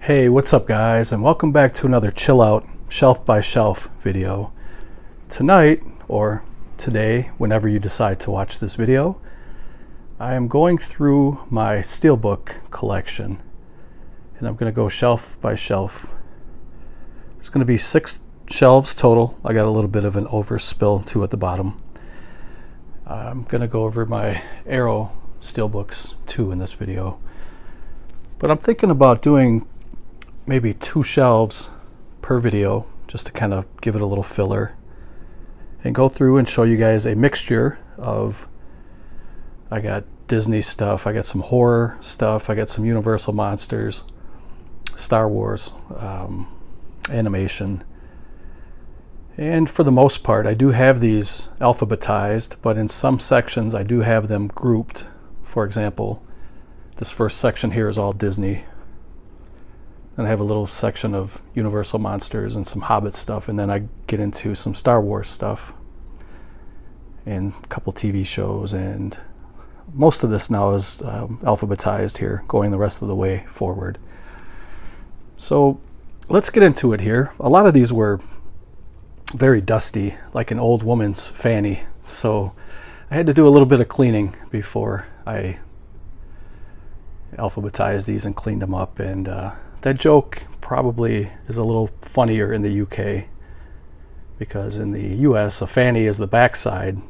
Hey, what's up guys, and welcome back to another chill out shelf by shelf video. Tonight, or today, whenever you decide to watch this video, I am going through my Steelbook collection, and I'm going to go shelf by shelf. There's going to be 6 shelves total. I got a little bit of an overspill too at the bottom. I'm going to go over my Arrow Steelbooks too in this video, but I'm thinking about doing maybe 2 shelves per video just to kind of give it a little filler and go through and show you guys a mixture of, I got Disney stuff, I got some horror stuff, I got some Universal monsters, Star Wars, animation, and for the most part I do have these alphabetized, but in some sections I do have them grouped. For example, this first section here is all Disney. Then I have a little section of Universal monsters and some Hobbit stuff, and then I get into some Star Wars stuff and a couple TV shows, and most of this now is alphabetized here, going the rest of the way forward. So let's get into it here. A lot of these were very dusty, like an old woman's fanny, so I had to do a little bit of cleaning before I alphabetized these and cleaned them up, and that joke probably is a little funnier in the UK, because in the US a fanny is the back side,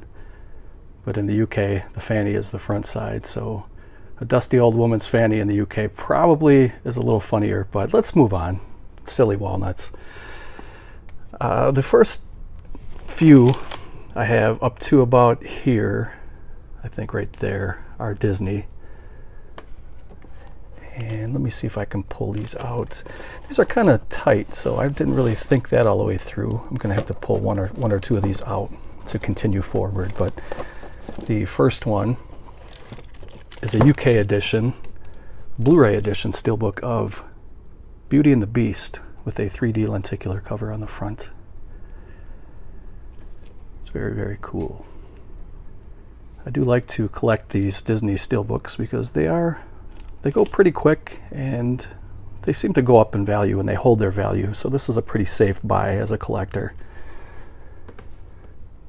but in the UK the fanny is the front side. So a dusty old woman's fanny in the UK probably is a little funnier, but let's move on. Silly walnuts. The first few I have up to about here, I think right there, are Disney. And let me see if I can pull these out. These are kind of tight, so I didn't really think that all the way through. I'm going to have to pull one or two of these out to continue forward. But the first one is a UK edition, Blu-ray edition Steelbook of Beauty and the Beast with a 3D lenticular cover on the front. It's very, very cool. I do like to collect these Disney Steelbooks because they go pretty quick, and they seem to go up in value, and they hold their value. So this is a pretty safe buy as a collector.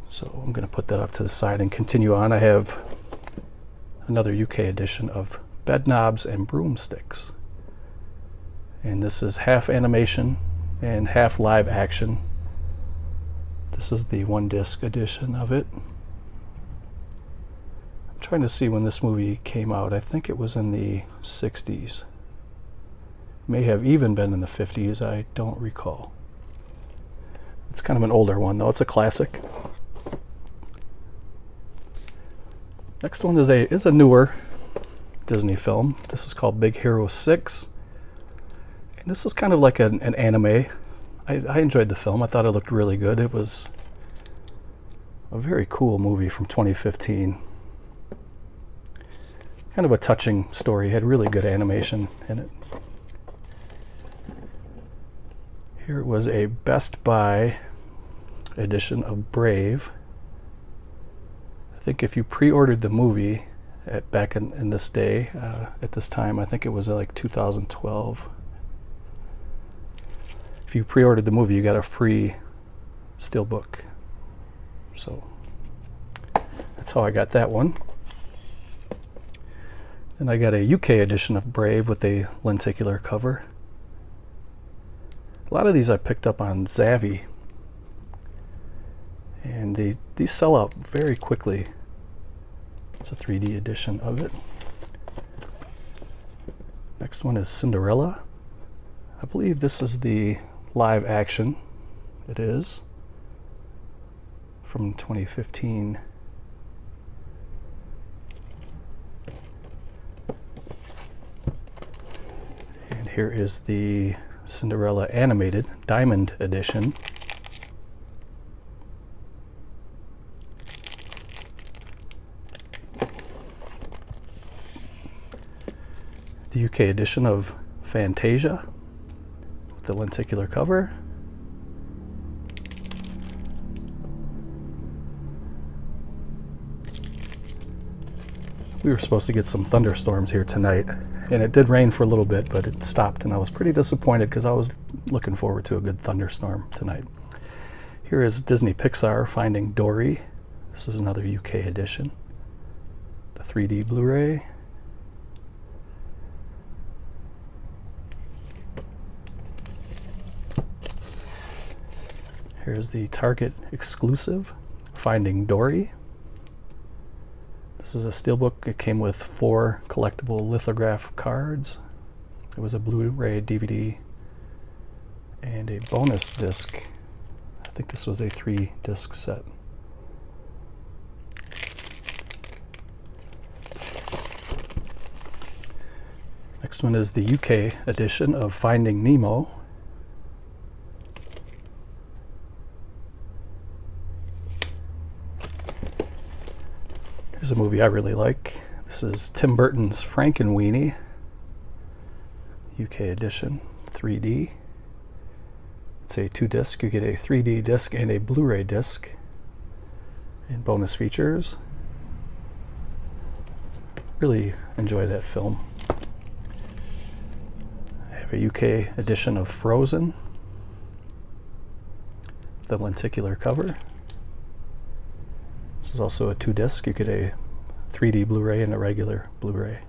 So I'm going to put that off to the side and continue on. I have another UK edition of Bed Knobs and Broomsticks. And this is half animation and half live action. This is the 1-disc edition of it. Trying to see when this movie came out. I think it was in the 60s. May have even been in the 50s. I don't recall. It's kind of an older one, though. It's a classic. Next one is a newer Disney film. This is called Big Hero 6. And this is kind of like an anime. I enjoyed the film. I thought it looked really good. It was a very cool movie from 2015. Kind of a touching story. It had really good animation in it. Here was a Best Buy edition of Brave. I think if you pre-ordered the movie back in this day, at this time, I think it was like 2012. If you pre-ordered the movie, you got a free Steelbook. So that's how I got that one. And I got a UK edition of Brave with a lenticular cover. A lot of these I picked up on Zavvi, and these sell out very quickly. It's a 3D edition of it. Next one is Cinderella. I believe this is the live action. It is from 2015. Here is the Cinderella animated Diamond edition. The UK edition of Fantasia with the lenticular cover. We were supposed to get some thunderstorms here tonight, And it did rain for a little bit, but it stopped, and I was pretty disappointed because I was looking forward to a good thunderstorm tonight. Here is Disney Pixar Finding Dory. This is another UK edition. The 3D Blu-ray. Here's the Target exclusive, Finding Dory. This is a steelbook. It came with 4 collectible lithograph cards. It was a Blu-ray, DVD, and a bonus disc. I think this was a 3-disc set. Next one is the UK edition of Finding Nemo. Here's a movie I really like. This is Tim Burton's Frankenweenie, UK edition, 3D. It's a 2-disc. You get a 3D disc and a Blu-ray disc. And bonus features. Really enjoy that film. I have a UK edition of Frozen, the lenticular cover. This is also a 2-disc. You get a 3D Blu-ray and a regular Blu-ray.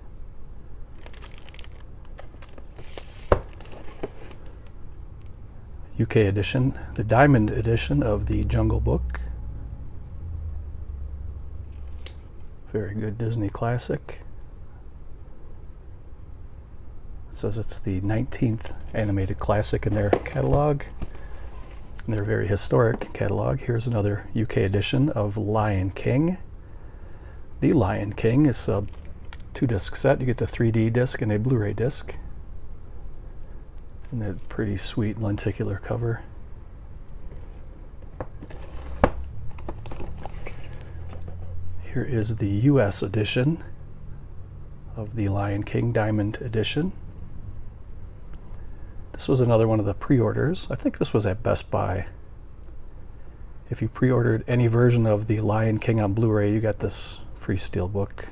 UK edition, the Diamond edition of the Jungle Book. Very good Disney classic. It says it's the 19th animated classic in their catalog. In their very historic catalog. Here's another UK edition of Lion King. The Lion King is a 2-disc set. You get the 3D disc and a Blu-ray disc. And that pretty sweet lenticular cover. Here is the US edition of the Lion King Diamond edition. This was another one of the pre-orders. I think this was at Best Buy. If you pre-ordered any version of the Lion King on Blu-ray, you got this free steelbook.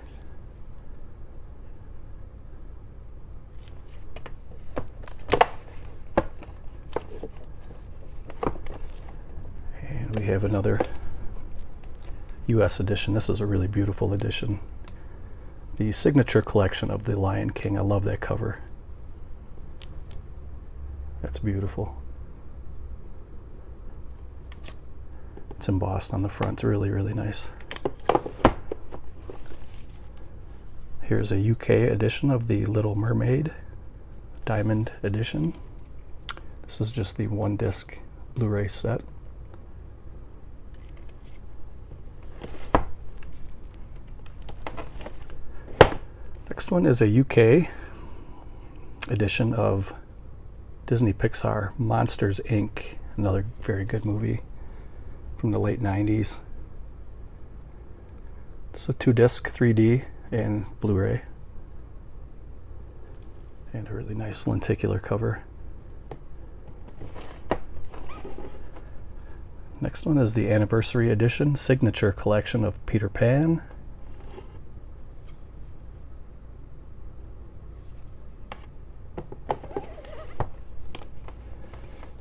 And we have another US edition. This is a really beautiful edition. The signature collection of the Lion King. I love that cover. That's beautiful. It's embossed on the front. It's really, really nice. Here's a UK edition of the Little Mermaid Diamond edition. This is just the 1-disc Blu-ray set. Next one is a UK edition of Disney Pixar Monsters, Inc., another very good movie from the late 90s. It's a 2-disc 3D and Blu-ray. And a really nice lenticular cover. Next one is the Anniversary Edition Signature Collection of Peter Pan.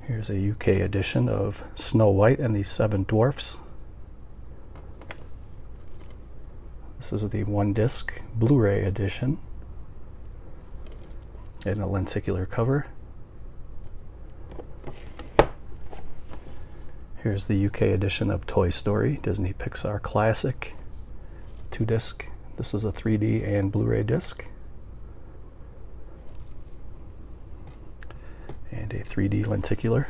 Here's a UK edition of Snow White and the 7 Dwarfs. This is the 1-disc Blu-ray edition and a lenticular cover. Here's the UK edition of Toy Story, Disney Pixar Classic, 2-disc. This is a 3D and Blu-ray disc. And a 3D lenticular.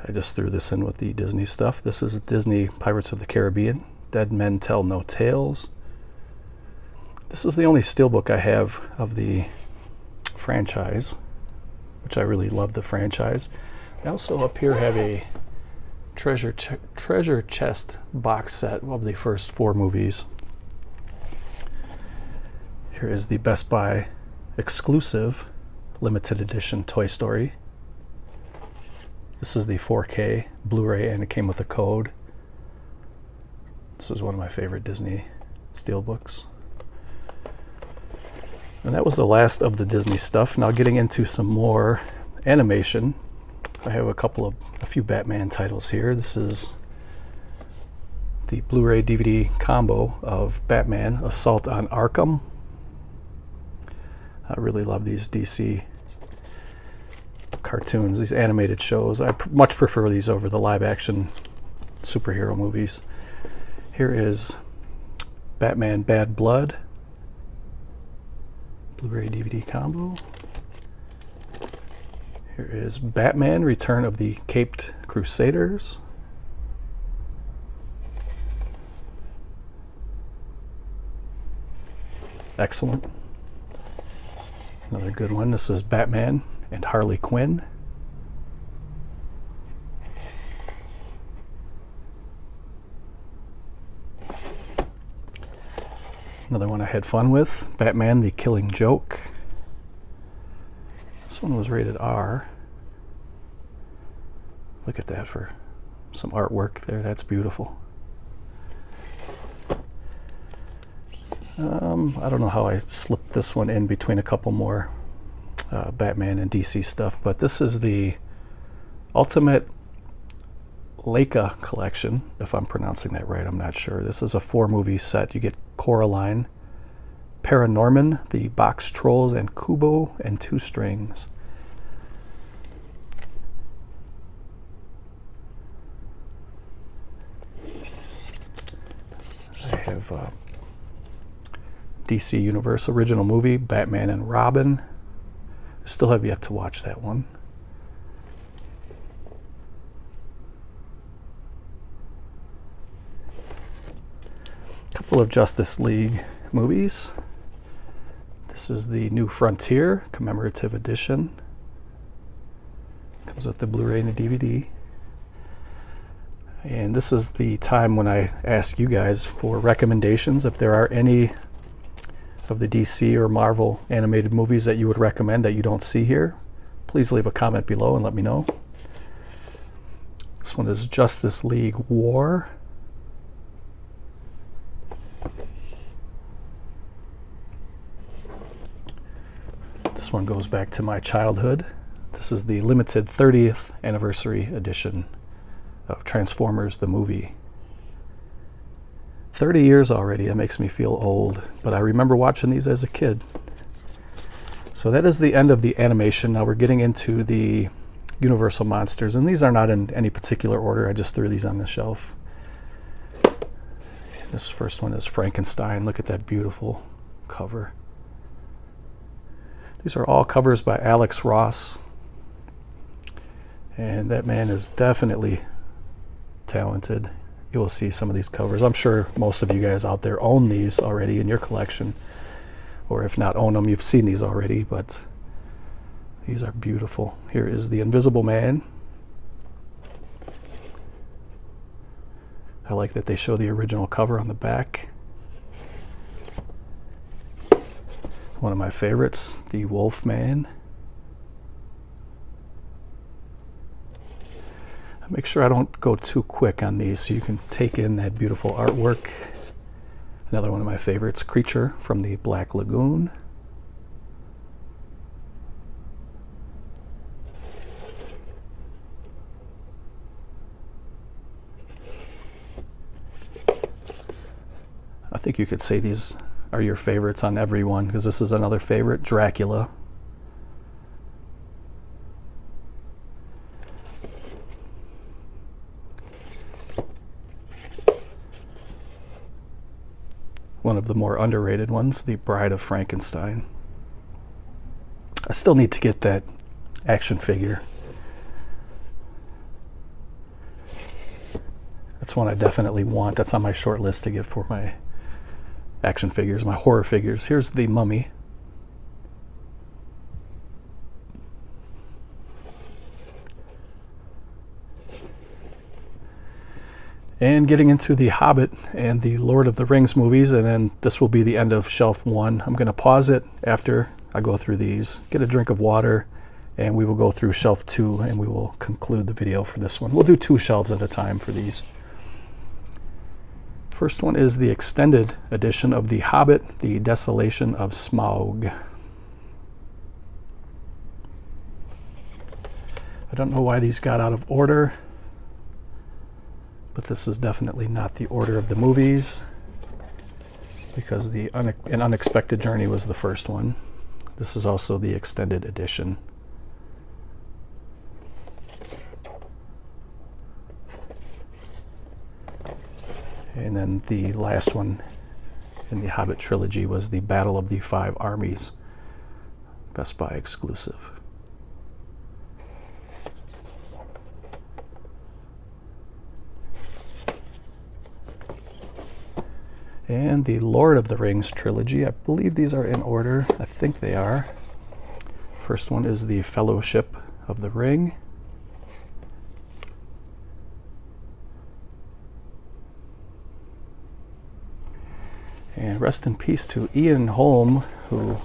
I just threw this in with the Disney stuff. This is Disney Pirates of the Caribbean, Dead Men Tell No Tales. This is the only steelbook I have of the franchise, which I really love the franchise. I also up here have a treasure chest box set of the first 4 movies. Here is the Best Buy exclusive limited edition Toy Story. This is the 4K Blu-ray and it came with a code. This is one of my favorite Disney steelbooks. And that was the last of the Disney stuff. Now getting into some more animation. I have a few Batman titles here. This is the Blu-ray DVD combo of Batman Assault on Arkham. I really love these DC cartoons, these animated shows. I much prefer these over the live action superhero movies. Here is Batman Bad Blood, Blu-ray DVD combo. Here is Batman Return of the Caped Crusaders. Excellent. Another good one. This is Batman and Harley Quinn. Another one I had fun with, Batman the Killing Joke. This one was rated R. Look at that for some artwork there. That's beautiful. I don't know how I slipped this one in between a couple more Batman and DC stuff, but this is the Ultimate Leica collection, if I'm pronouncing that right. I'm not sure. This is a 4-movie set. You get Coraline, Paranorman, the Box Trolls, and Kubo, and 2 strings. I have DC Universe original movie, Batman and Robin. I still have yet to watch that one. A couple of Justice League movies. This is the New Frontier commemorative edition. Comes with the Blu-ray and the DVD. And this is the time when I ask you guys for recommendations. If there are any of the DC or Marvel animated movies that you would recommend that you don't see here, please leave a comment below and let me know. This one is Justice League War. This one goes back to my childhood. This is the limited 30th anniversary edition of Transformers the movie. 30 years already. That makes me feel old, but I remember watching these as a kid. So that is the end of the animation. Now we're getting into the Universal Monsters, and these are not in any particular order. I just threw these on the shelf. This first one is Frankenstein. Look at that beautiful cover. These are all covers by Alex Ross, and that man is definitely talented. You will see some of these covers. I'm sure most of you guys out there own these already in your collection, or if not own them, you've seen these already, but these are beautiful. Here is the Invisible Man. I like that they show the original cover on the back. One of my favorites, the Wolf Man. Make sure I don't go too quick on these so you can take in that beautiful artwork. Another one of my favorites, Creature from the Black Lagoon. I think you could say these are your favorites on everyone, because this is another favorite, Dracula. One of the more underrated ones, the Bride of Frankenstein. I still need to get that action figure. That's one I definitely want. That's on my short list to get for my action figures, my horror figures. Here's the Mummy. And getting into the Hobbit and the Lord of the Rings movies, and then this will be the end of shelf 1. I'm going to pause it after I go through these, get a drink of water, and we will go through shelf 2 and we will conclude the video for this one. We'll do 2 shelves at a time for these. First one is the extended edition of The Hobbit, The Desolation of Smaug. don't know why these got out of order, but this is definitely not the order of the movies, because An Unexpected Journey was the first one. This is also the extended edition. And then the last one in the Hobbit trilogy was the Battle of the Five Armies, Best Buy exclusive. And the Lord of the Rings trilogy, I believe these are in order. I think they are. First one is the Fellowship of the Ring. And rest in peace to Ian Holm, who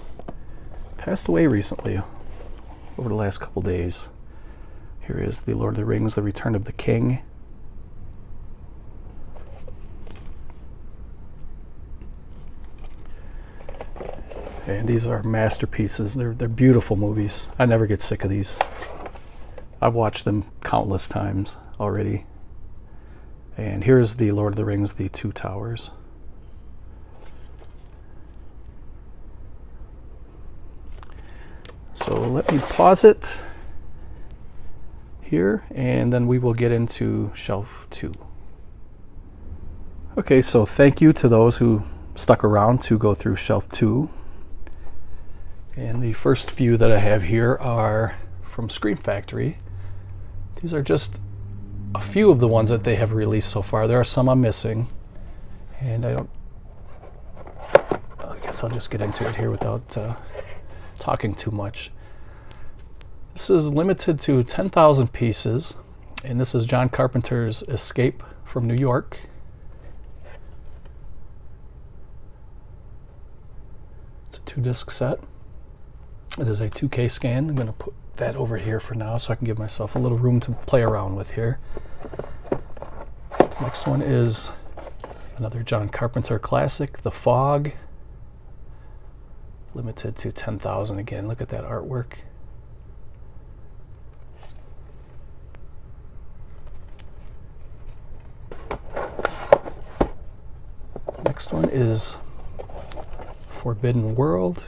passed away recently, over the last couple days. Here is the Lord of the Rings, The Return of the King. And these are masterpieces. They're beautiful movies. I never get sick of these. I've watched them countless times already. And here's the Lord of the Rings, The Two Towers. So let me pause it here, and then we will get into shelf 2. Okay, so thank you to those who stuck around to go through shelf 2. And the first few that I have here are from Scream Factory. These are just a few of the ones that they have released so far. There are some I'm missing, and I guess I'll just get into it here without talking too much. This is limited to 10,000 pieces, and this is John Carpenter's Escape from New York. It's a 2-disc set. It is a 2K scan. I'm going to put that over here for now so I can give myself a little room to play around with here. Next one is another John Carpenter classic, The Fog. Limited to 10,000 again. Look at that artwork. Next one is Forbidden World.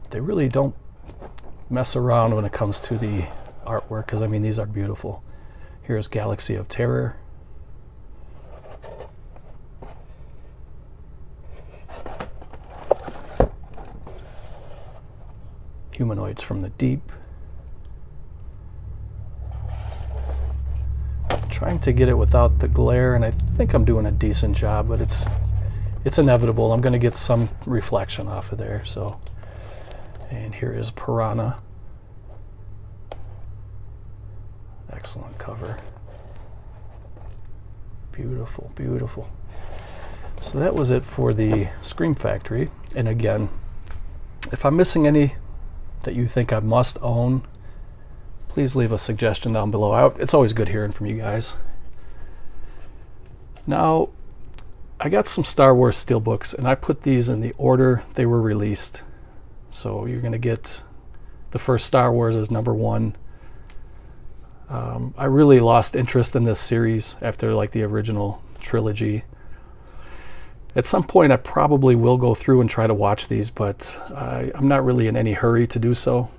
They really don't mess around when it comes to the artwork, because I mean, these are beautiful. Here's Galaxy of Terror. Humanoids from the Deep. I'm trying to get it without the glare, and I think I'm doing a decent job, but it's inevitable. I'm going to get some reflection off of there. So, and here is Piranha. Excellent cover. Beautiful, beautiful. So that was it for the Scream Factory. And again, if I'm missing any that you think I must own, please leave a suggestion down below. It's always good hearing from you guys. Now, I got some Star Wars Steelbooks, and I put these in the order they were released. So you're going to get the first Star Wars as number 1. I really lost interest in this series after like the original trilogy. At some point I probably will go through and try to watch these, but I'm not really in any hurry to do so.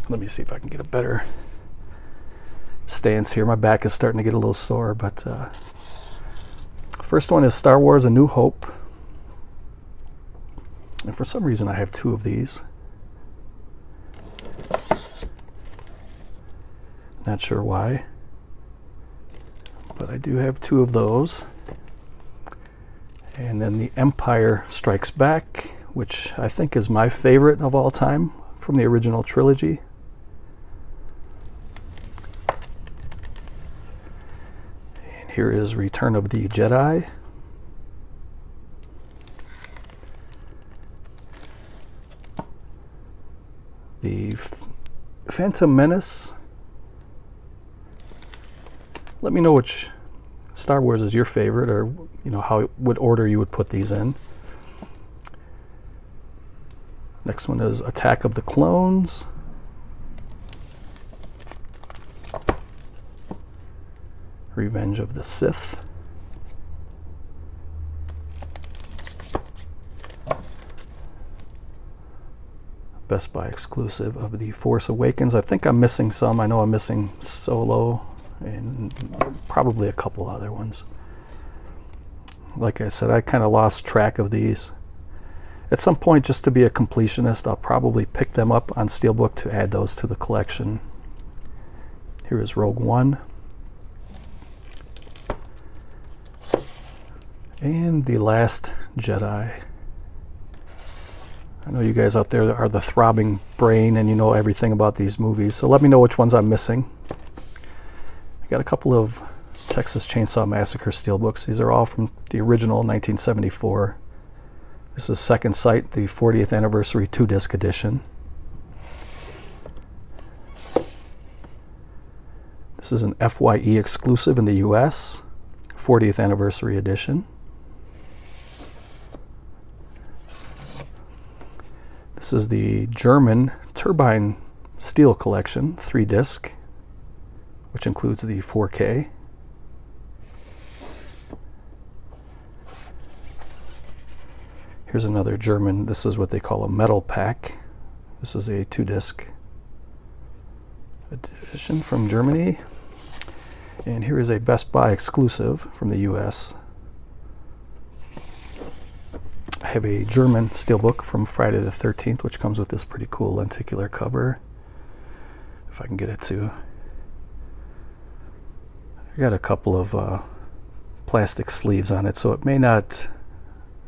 Let me see if I can get a better stance here. My back is starting to get a little sore, but first one is Star Wars A New Hope. And for some reason I have 2 of these. Not sure why, but I do have 2 of those. And then The Empire Strikes Back, which I think is my favorite of all time from the original trilogy. And here is Return of the Jedi. The Phantom Menace. Let me know which Star Wars is your favorite, or what order you would put these in. Next one is Attack of the Clones. Revenge of the Sith. Best Buy exclusive of The Force Awakens. I think I'm missing some. I know I'm missing Solo and probably a couple other ones. Like I said, I kind of lost track of these. At some point, just to be a completionist, I'll probably pick them up on Steelbook to add those to the collection. Here is Rogue One. And The Last Jedi. I know you guys out there are the throbbing brain and you know everything about these movies, so let me know which ones I'm missing. I got a couple of Texas Chainsaw Massacre Steelbooks. These are all from the original 1974. This is Second Sight, the 40th Anniversary 2-disc edition. This is an FYE exclusive in the US, 40th Anniversary edition. This is the German Turbine Steel Collection, 3-disc, which includes the 4K. Here's another German, this is what they call a metal pack. This is a 2-disc edition from Germany. And here is a Best Buy exclusive from the US. I have a German Steelbook from Friday the 13th, which comes with this pretty cool lenticular cover. If I can get it to. I got a couple of plastic sleeves on it, so it may not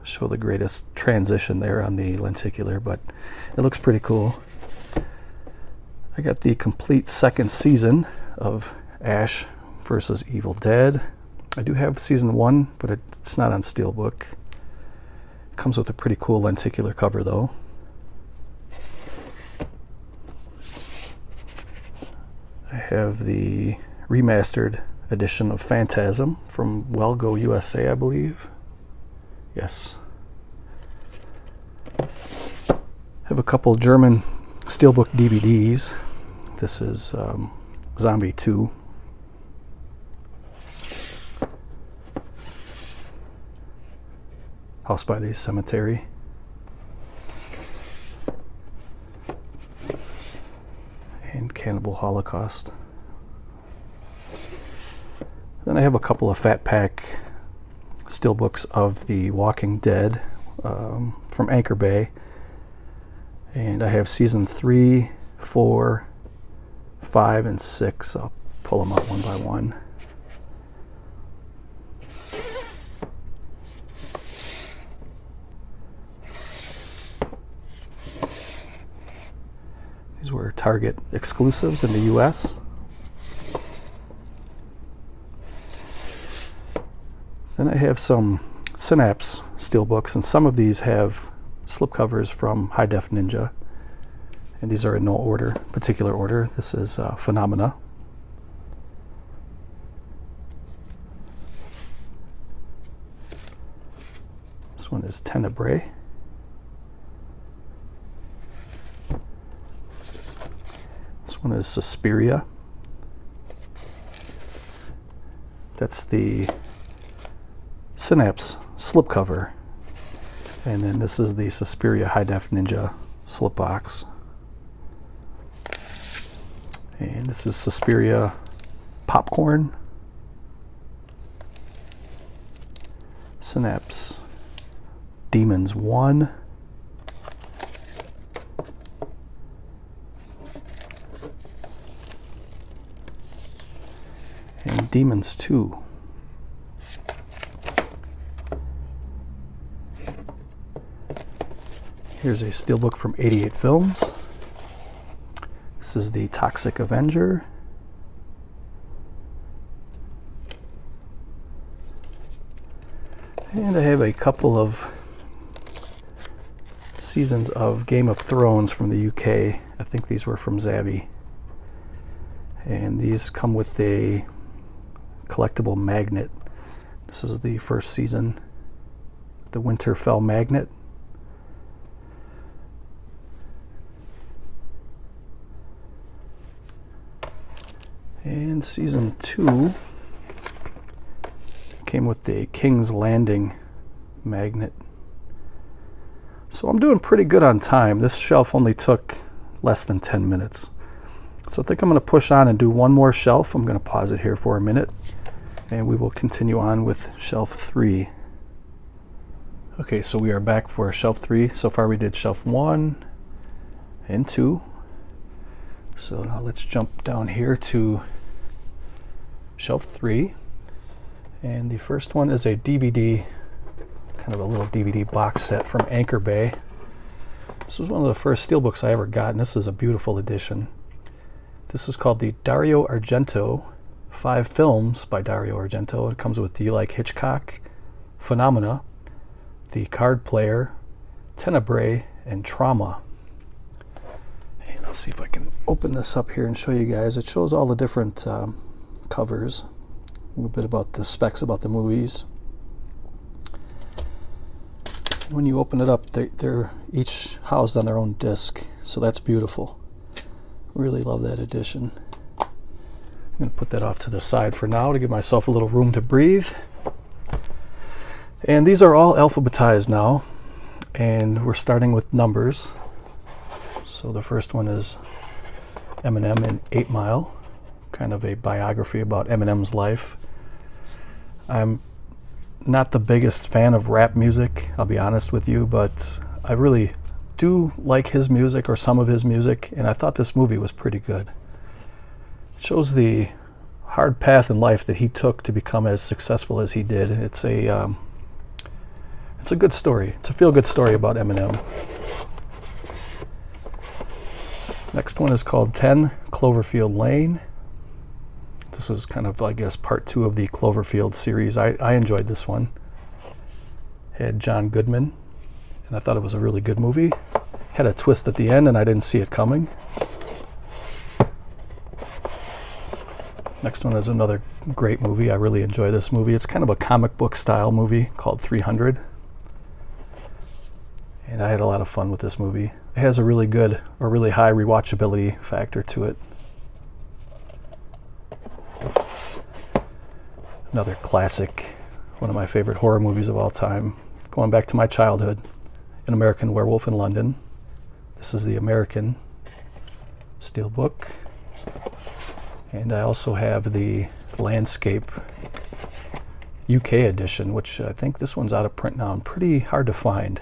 show the greatest transition there on the lenticular, but it looks pretty cool. I got the complete second season of Ash vs. Evil Dead. I do have season 1, but it's not on Steelbook. It comes with a pretty cool lenticular cover though. I have the remastered edition of Phantasm from Well Go USA, I believe. Yes. I have a couple German Steelbook DVDs. This is Zombie 2. House by the Cemetery. And Cannibal Holocaust. Then I have a couple of Fat Pack Steelbooks of The Walking Dead from Anchor Bay. And I have season 3, 4, 5, and 6. I'll pull them out one by one. These were Target exclusives in the US. Then I have some Synapse Steelbooks, and some of these have slipcovers from High Def Ninja. And these are in no order, particular order. This is Phenomena. This one is Tenebrae. This one is Suspiria. That's the Synapse slipcover. And then this is the Suspiria High Def Ninja slipbox. And this is Suspiria Popcorn. Synapse Demons 1. And Demons 2. Here's a Steelbook from 88 Films. This is the Toxic Avenger. And I have a couple of seasons of Game of Thrones from the UK. I think these were from Zavvi. And these come with a collectible magnet. This is the first season, the Winterfell magnet. And season 2 came with the King's Landing magnet. So I'm doing pretty good on time. This shelf only took less than 10 minutes. So I think I'm going to push on and do one more shelf. I'm going to pause it here for a minute, and we will continue on with shelf 3. Okay, so we are back for shelf 3. So far we did shelf 1 and 2. So now let's jump down here to shelf 3. And the first one is a DVD, kind of a little DVD box set from Anchor Bay. This was one of the first Steelbooks I ever got, and this is a beautiful edition. This is called the Dario Argento 5 Films by Dario Argento. It comes with Do You Like Hitchcock, Phenomena, The Card Player, Tenebrae, and Trauma. And I'll see if I can open this up here and show you guys. It shows all the different covers, a little bit about the specs about the movies. When you open it up, they're each housed on their own disc, so that's beautiful. Really love that edition. I'm going to put that off to the side for now to give myself a little room to breathe. And these are all alphabetized now, and we're starting with numbers. So the first one is Eminem in 8 Mile, kind of a biography about Eminem's life. I'm not the biggest fan of rap music, I'll be honest with you, but I really do like his music, or some of his music, and I thought this movie was pretty good. It shows the hard path in life that he took to become as successful as he did. It's a good story. It's a feel-good story about Eminem. Next one is called 10 Cloverfield Lane. This is kind of, I guess, part 2 of the Cloverfield series. I enjoyed this one. Had John Goodman, and I thought it was a really good movie. Had a twist at the end, and I didn't see it coming. Next one is another great movie. I really enjoy this movie. It's kind of a comic book style movie called 300. And I had a lot of fun with this movie. It has a really good, or really high rewatchability factor to it. Another classic, one of my favorite horror movies of all time, going back to my childhood, An American Werewolf in London. This is the American Steelbook. And I also have the Landscape UK edition, which I think this one's out of print now and pretty hard to find.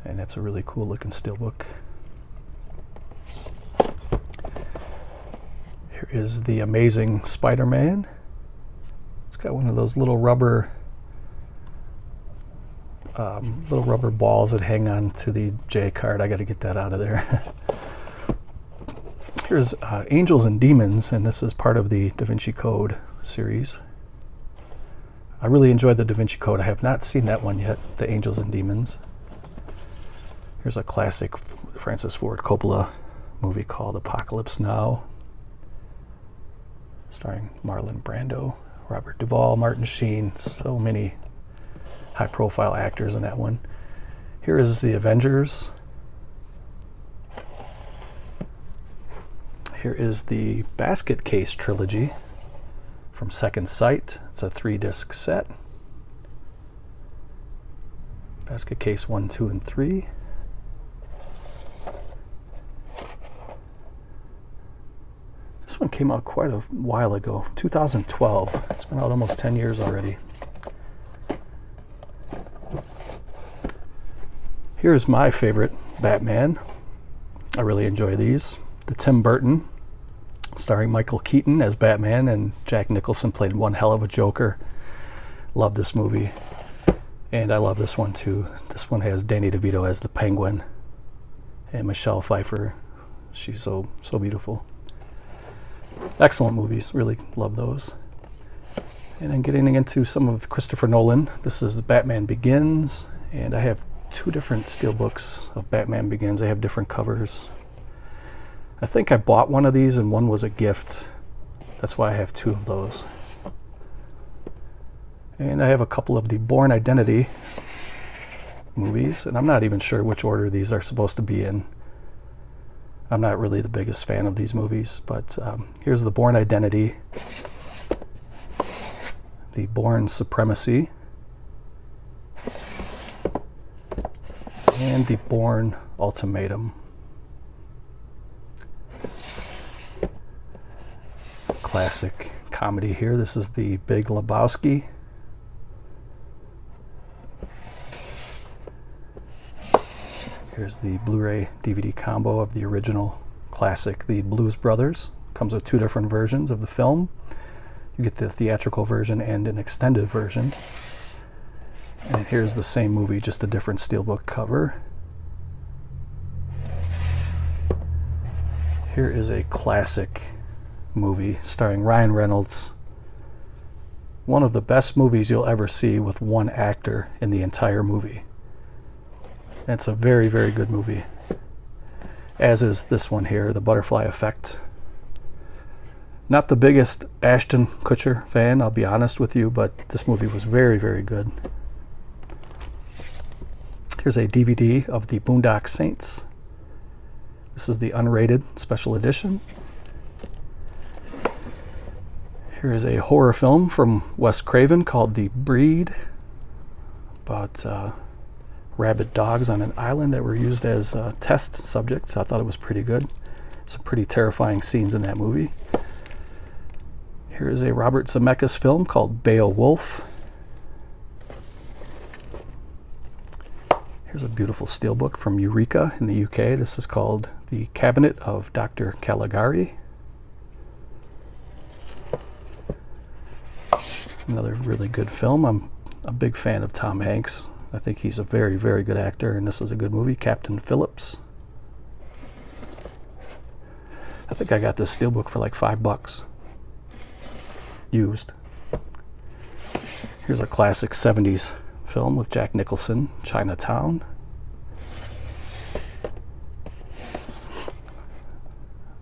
And that's a really cool looking Steelbook. Here is the Amazing Spider-Man. It's got one of those little rubber balls that hang on to the J card. I got to get that out of there. Here's Angels and Demons, and this is part of the Da Vinci Code series. I really enjoyed the Da Vinci Code. I have not seen that one yet, the Angels and Demons. Here's a classic Francis Ford Coppola movie called Apocalypse Now, starring Marlon Brando, Robert Duvall, Martin Sheen, so many high-profile actors in that one. Here is The Avengers. Here is the Basket Case trilogy from Second Sight. It's a 3-disc set. Basket Case 1, 2, and 3. This one came out quite a while ago, 2012. It's been out almost 10 years already. Here's my favorite Batman. I really enjoy these. The Tim Burton, starring Michael Keaton as Batman, and Jack Nicholson played one hell of a Joker. Love this movie. And I love this one too. This one has Danny DeVito as the Penguin, and Michelle Pfeiffer. She's so beautiful. Excellent movies, really love those. And then getting into some of Christopher Nolan. This is Batman Begins, and I have 2 different Steelbooks of Batman Begins. They have different covers. I think I bought one of these and one was a gift. That's why I have 2 of those. And I have a couple of the Bourne Identity movies, and I'm not even sure which order these are supposed to be in. I'm not really the biggest fan of these movies, but here's the Bourne Identity, the Bourne Supremacy, and the Bourne Ultimatum. Classic comedy here. This is the Big Lebowski. Here's the Blu-ray DVD combo of the original classic, The Blues Brothers. Comes with 2 different versions of the film. You get the theatrical version and an extended version. And here's the same movie, just a different steelbook cover. Here is a classic movie starring Ryan Reynolds. One of the best movies you'll ever see with one actor in the entire movie. It's a very, very good movie. As is this one here, The Butterfly Effect. Not the biggest Ashton Kutcher fan, I'll be honest with you, but this movie was very, very good. Here's a DVD of the Boondock Saints. This is the unrated special edition. Here is a horror film from Wes Craven called The Breed, about rabid dogs on an island that were used as test subjects. I thought it was pretty good. Some pretty terrifying scenes in that movie. Here is a Robert Zemeckis film called Beowulf. Here's a beautiful steelbook from Eureka in the UK. This is called The Cabinet of Dr. Caligari. Another really good film. I'm a big fan of Tom Hanks. I think he's a very, very good actor, and this is a good movie, Captain Phillips. I think I got this steelbook for like $5, used. Here's a classic 70s film with Jack Nicholson, Chinatown.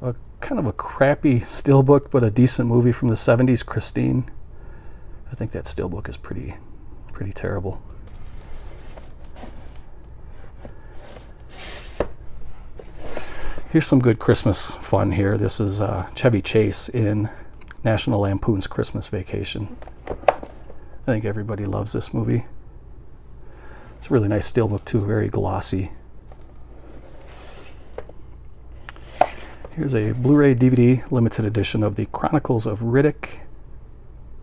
A kind of a crappy steelbook, but a decent movie from the 70s, Christine. I think that steelbook is pretty terrible. Here's some good Christmas fun here. This is Chevy Chase in National Lampoon's Christmas Vacation. I think everybody loves this movie. It's a really nice steelbook too, very glossy. Here's a Blu-ray DVD limited edition of the Chronicles of Riddick.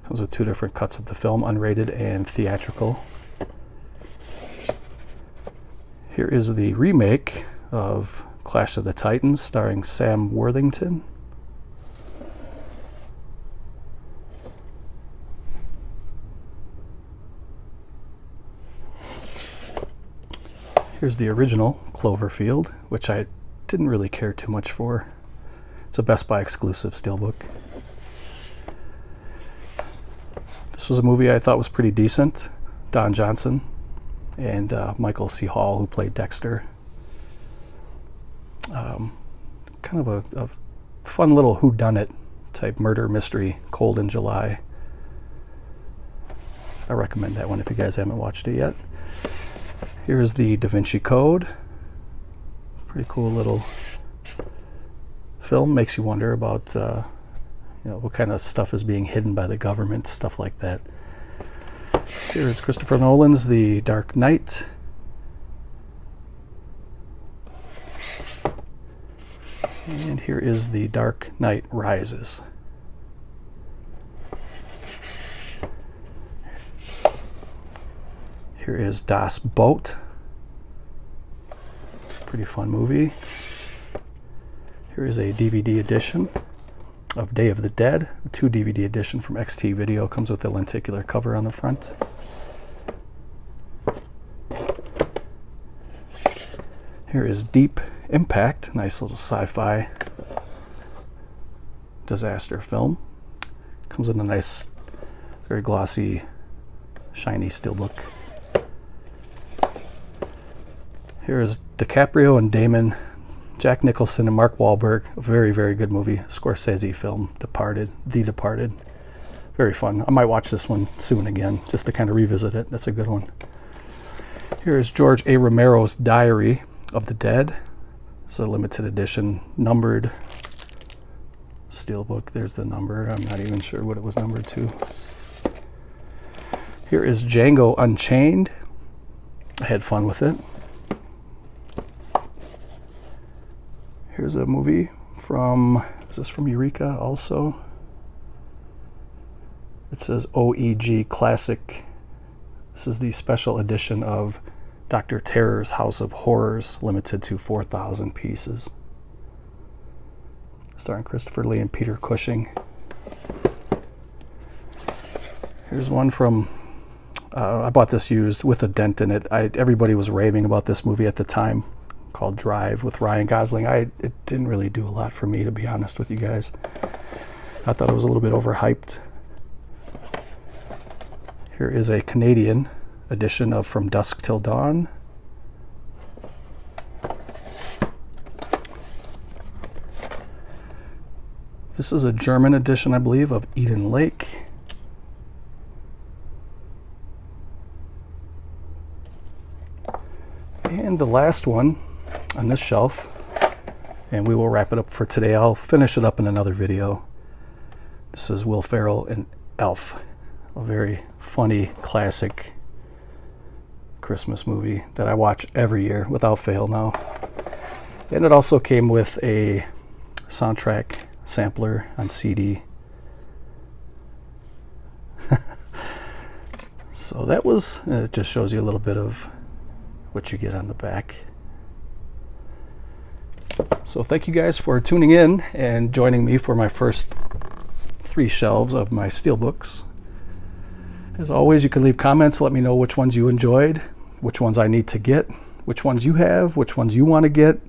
Comes with 2 different cuts of the film, unrated and theatrical. Here is the remake of Clash of the Titans, starring Sam Worthington. Here's the original Cloverfield, which I didn't really care too much for. It's a Best Buy exclusive steelbook. This was a movie I thought was pretty decent. Don Johnson and Michael C. Hall, who played Dexter. Kind of a fun little whodunit type murder mystery, Cold in July. I recommend that one if you guys haven't watched it yet. Here's the Da Vinci Code. Pretty cool little film. Makes you wonder about what kind of stuff is being hidden by the government, stuff like that. Here's Christopher Nolan's The Dark Knight. And here is The Dark Knight Rises. Here is Das Boot. Pretty fun movie. Here is a DVD edition of Day of the Dead. A 2 DVD edition from XT Video. Comes with a lenticular cover on the front. Here is Deep Impact, nice little sci-fi disaster film. Comes in a nice, very glossy, shiny steelbook. Here is DiCaprio and Damon, Jack Nicholson and Mark Wahlberg. A very, very good movie. Scorsese film, Departed, The Departed. Very fun. I might watch this one soon again, just to kind of revisit it. That's a good one. Here is George A. Romero's Diary of the Dead. It's a limited edition numbered Steelbook. There's the number. I'm not even sure what it was numbered to. Here is Django Unchained. I had fun with it. Here's a movie from, is this from Eureka also? It says OEG Classic. This is the special edition of Dr. Terror's House of Horrors, limited to 4,000 pieces. Starring Christopher Lee and Peter Cushing. Here's one from, I bought this used with a dent in it. Everybody was raving about this movie at the time, called Drive with Ryan Gosling. It didn't really do a lot for me, to be honest with you guys. I thought it was a little bit overhyped. Here is a Canadian edition of From Dusk Till Dawn. This is a German edition, I believe, of Eden Lake. And the last one on this shelf, and we will wrap it up for today. I'll finish it up in another video. This is Will Ferrell and Elf, a very funny, classic Christmas movie that I watch every year without fail now. And it also came with a soundtrack sampler on CD. So that was, it just shows you a little bit of what you get on the back. So thank you guys for tuning in and joining me for my first 3 shelves of my Steelbooks. As always, you can leave comments, let me know which ones you enjoyed, which ones I need to get, which ones you have, which ones you want to get.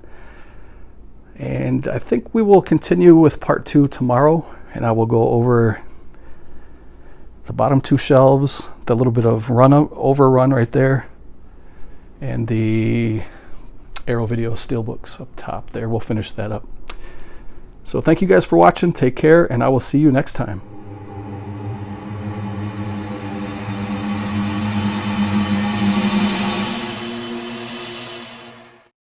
And I think we will continue with part 2 tomorrow, and I will go over the bottom 2 shelves, the little bit of overrun right there, and the Arrow Video Steelbooks up top there. We'll finish that up. So thank you guys for watching. Take care, and I will see you next time.